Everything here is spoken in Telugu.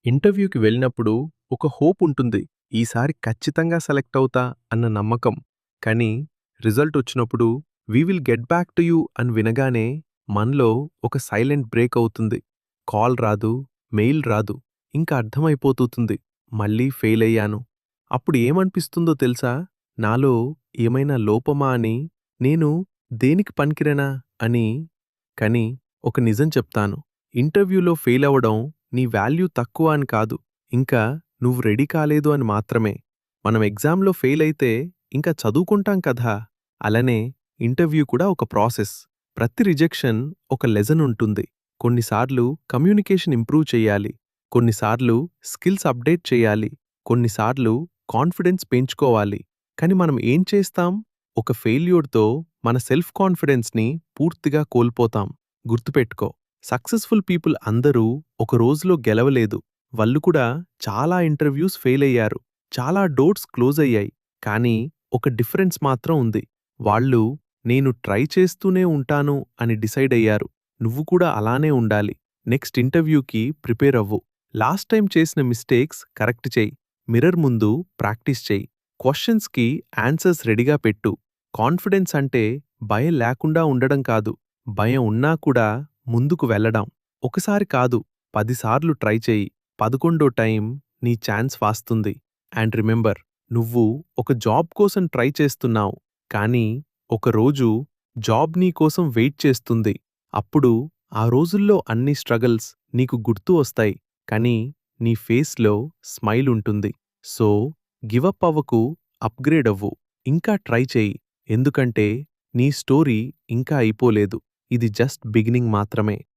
ఇంటర్వ్యూకి వెళ్ళినప్పుడు ఒక హోప్ ఉంటుంది. ఈసారి ఖచ్చితంగా సెలెక్ట్ అవుతా అన్న నమ్మకం. కానీ రిజల్ట్ వచ్చినప్పుడు we will get back to you అని వినగానే మనలో ఒక సైలెంట్ బ్రేక్ అవుతుంది. కాల్ రాదు, మెయిల్ రాదు. ఇంకా అర్థమైపోతుంది మళ్ళీ ఫెయిల్ అయ్యాను. అప్పుడు ఏమనిపిస్తుందో తెలుసా? నాలో ఏమైనా లోపమా అని, నేను దేనికి పనికిరనా అని. కానీ ఒక నిజం చెప్తాను. ఇంటర్వ్యూలో ఫెయిల్ అవ్వడం నీ వాల్యూ తక్కువ అని కాదు, ఇంకా నువ్వు రెడీ కాలేదు అని మాత్రమే. మనం ఎగ్జామ్లో ఫెయిల్ అయితే ఇంకా చదువుకుంటాం కదా, అలానే ఇంటర్వ్యూ కూడా ఒక ప్రాసెస్. ప్రతి రిజెక్షన్ ఒక లెసన్ ఉంటుంది. కొన్నిసార్లు కమ్యూనికేషన్ ఇంప్రూవ్ చేయాలి, కొన్నిసార్లు స్కిల్స్ అప్డేట్ చేయాలి, కొన్నిసార్లు కాన్ఫిడెన్స్ పెంచుకోవాలి. కానీ మనం ఏం చేస్తాం? ఒక ఫెయిల్యూర్తో మన సెల్ఫ్ కాన్ఫిడెన్స్ని పూర్తిగా కోల్పోతాం. గుర్తుపెట్టుకో, సక్సెస్ఫుల్ పీపుల్ అందరూ ఒక రోజులో గెలవలేదు. వాళ్ళు కూడా చాలా ఇంటర్వ్యూస్ ఫెయిల్ అయ్యారు, చాలా డోర్స్ క్లోజ్ అయ్యాయి. కానీ ఒక డిఫరెన్స్ మాత్రం ఉంది. వాళ్ళు నేను ట్రై చేస్తూనే ఉంటాను అని డిసైడ్ అయ్యారు. నువ్వు కూడా అలానే ఉండాలి. నెక్స్ట్ ఇంటర్వ్యూకి ప్రిపేర్ అవ్వు. లాస్ట్ టైం చేసిన మిస్టేక్స్ కరెక్ట్ చేయి. మిర్రర్ ముందు ప్రాక్టీస్ చేయి. క్వశ్చన్స్కి ఆన్సర్స్ రెడీగా పెట్టు. కాన్ఫిడెన్స్ అంటే భయం లేకుండా ఉండడం కాదు, భయం ఉన్నా కూడా ముందుకు వెళ్ళడం. ఒకసారి కాదు, 10 సార్లు ట్రై చేయి. 11వ టైం నీ ఛాన్స్ వాస్తుంది. అండ్ రిమెంబర్, నువ్వు ఒక జాబ్ కోసం ట్రై చేస్తున్నావు, కానీ ఒకరోజు జాబ్ నీ కోసం వెయిట్ చేస్తుంది. అప్పుడు ఆ రోజుల్లో అన్ని స్ట్రగల్స్ నీకు గుర్తు వస్తాయి, కానీ నీ ఫేస్లో స్మైల్ ఉంటుంది. సో గివప్ అవ్వకు, అప్గ్రేడ్ అవ్వు. ఇంకా ట్రై చేయి, ఎందుకంటే నీ స్టోరీ ఇంకా అయిపోలేదు. ఇది జస్ట్ బిగినింగ్ మాత్రమే.